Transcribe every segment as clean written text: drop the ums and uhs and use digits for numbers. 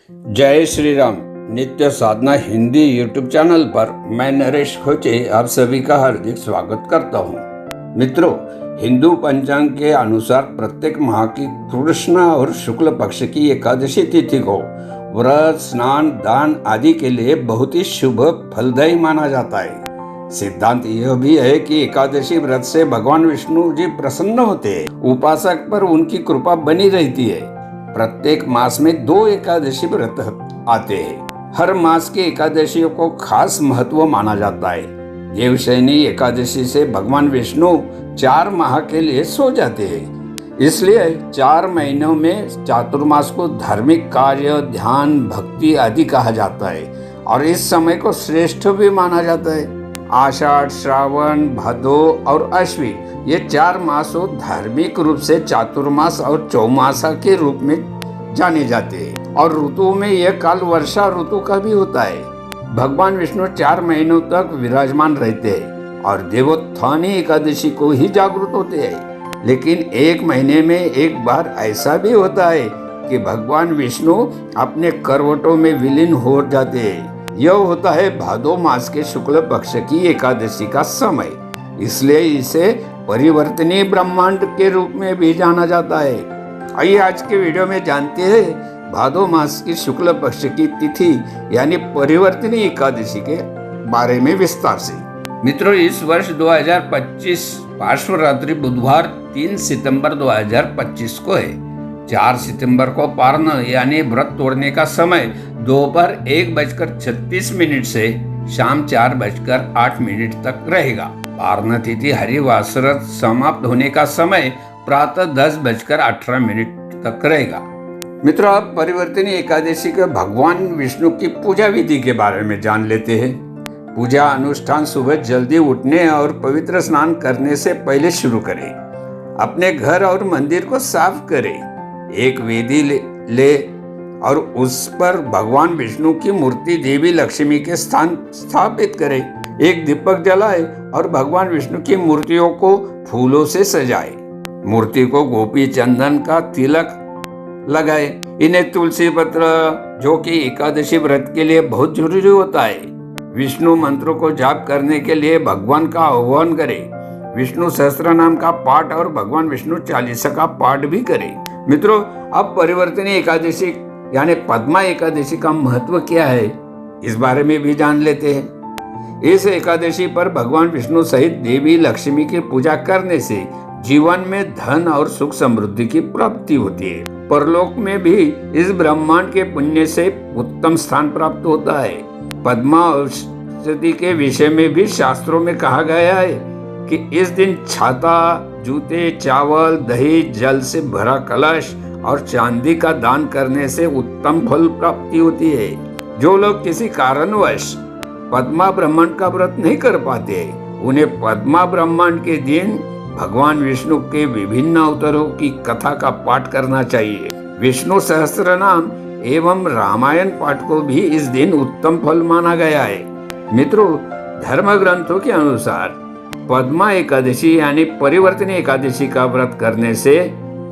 जय श्री राम। नित्य साधना Hindi YouTube channel पर मैं नरेश खोचे आप सभी का हार्दिक स्वागत करता हूँ। मित्रों, हिंदू पंचांग के अनुसार प्रत्येक माह की कृष्ण और शुक्ल पक्ष की एकादशी तिथि को व्रत, स्नान, दान आदि के लिए बहुत ही शुभ फलदायी माना जाता है। सिद्धांत यह भी है कि एकादशी व्रत से भगवान विष्णु जी प्रसन्न होते हैं, उपासक पर उनकी कृपा बनी रहती है। प्रत्येक मास में 2 एकादशी व्रत आते हैं। हर मास की एकादशियों को खास महत्व माना जाता है। देवशयनी एकादशी से भगवान विष्णु 4 माह के लिए सो जाते हैं। इसलिए 4 महीनों में चातुर्मास को धार्मिक कार्य, ध्यान, भक्ति आदि कहा जाता है और इस समय को श्रेष्ठ भी माना जाता है। आषाढ़, श्रावण, भादो और अश्विन ये 4 मासों धार्मिक रूप से चातुर्मास और चौमासा के रूप में जाने जाते हैं और ऋतुओं में यह काल वर्षा ऋतु का भी होता है। भगवान विष्णु 4 महीनों तक विराजमान रहते हैं और देवोत्थानी एकादशी को ही जागृत होते हैं। लेकिन 1 महीने में एक बार ऐसा भी होता है कि भगवान विष्णु अपने करवटों में विलीन हो जाते हैं। यह होता है भादो मास के शुक्ल पक्ष की एकादशी का समय। इसलिए इसे परिवर्तनीय ब्रह्मांड के रूप में भी जाना जाता है। आइए आज के वीडियो में जानते हैं भादो मास की शुक्ल पक्ष की तिथि यानी परिवर्तनीय एकादशी के बारे में विस्तार से। मित्रों, इस वर्ष 2025 पार्श्वरात्रि बुधवार 3 सितंबर 2025 को है। 4 सितंबर को पारण यानी व्रत तोड़ने का समय दोपहर 1:36 से शाम 4:08 तक रहेगा। पारण तिथि हरिवासरत समाप्त होने का समय प्रातः 10:18 तक रहेगा। मित्रों, अब परिवर्तनीय एकादशी के भगवान विष्णु की पूजा विधि के बारे में जान लेते हैं। पूजा अनुष्ठान सुबह जल्दी उठने और पवित्र स्नान करने से पहले शुरू करें। अपने घर और मंदिर को साफ करें। एक वेदी ले और उस पर भगवान विष्णु की मूर्ति देवी लक्ष्मी के स्थान स्थापित करें। एक दीपक जलाए और भगवान विष्णु की मूर्तियों को फूलों से सजाए। मूर्ति को गोपी चंदन का तिलक लगाए। इन्हें तुलसी पत्र, जो कि एकादशी व्रत के लिए बहुत जरूरी होता है। विष्णु मंत्रों को जाप करने के लिए भगवान का आह्वान करें। विष्णु सहस्त्र नाम का पाठ और भगवान विष्णु चालीसा का पाठ भी करें। मित्रों, अब परिवर्तनीय एकादशी यानी पद्मा एकादशी का महत्व क्या है, इस बारे में भी जान लेते हैं। इस एकादशी पर भगवान विष्णु सहित देवी लक्ष्मी की पूजा करने से जीवन में धन और सुख समृद्धि की प्राप्ति होती है। परलोक में भी इस ब्रह्मांड के पुण्य से उत्तम स्थान प्राप्त होता है। पद्मा औषधि के विषय में भी शास्त्रों में कहा गया है कि इस दिन छाता, जूते, चावल, दही, जल से भरा कलश और चांदी का दान करने से उत्तम फल प्राप्ति होती है। जो लोग किसी कारणवश पद्मा ब्रह्मांड का व्रत नहीं कर पाते, उन्हें पद्मा ब्रह्मांड के दिन भगवान विष्णु के विभिन्न अवतारों की कथा का पाठ करना चाहिए। विष्णु सहस्त्र नाम एवं रामायण पाठ को भी इस दिन उत्तम फल माना गया है। मित्रों, धर्म ग्रंथों के अनुसार पद्मा एकादशी यानी परिवर्तनीय एकादशी का व्रत करने से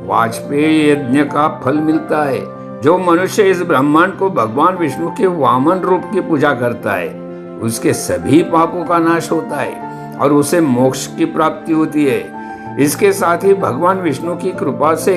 वाजपेयी यज्ञ का फल मिलता है। जो मनुष्य इस ब्रह्मांड को भगवान विष्णु के वामन रूप की पूजा करता है, उसके सभी पापों का नाश होता है और उसे मोक्ष की प्राप्ति होती है। इसके साथ ही भगवान विष्णु की कृपा से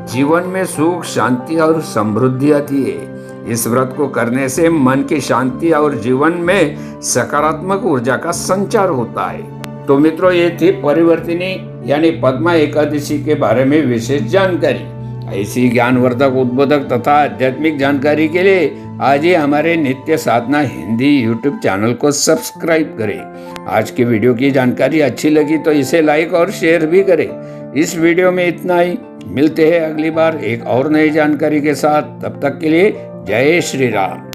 जीवन में सुख, शांति और समृद्धि आती है। इस व्रत को करने से मन की शांति और जीवन में सकारात्मक ऊर्जा का संचार होता है। तो मित्रों, ये थी परिवर्तनीय यानी पद्मा एकादशी के बारे में विशेष जानकारी। ऐसी ज्ञानवर्धक, उद्बोधक तथा आध्यात्मिक जानकारी के लिए आज ही हमारे नित्य साधना हिंदी यूट्यूब चैनल को सब्सक्राइब करें। आज की वीडियो की जानकारी अच्छी लगी तो इसे लाइक और शेयर भी करें। इस वीडियो में इतना ही। मिलते हैं अगली बार एक और नई जानकारी के साथ। तब तक के लिए जय श्री राम।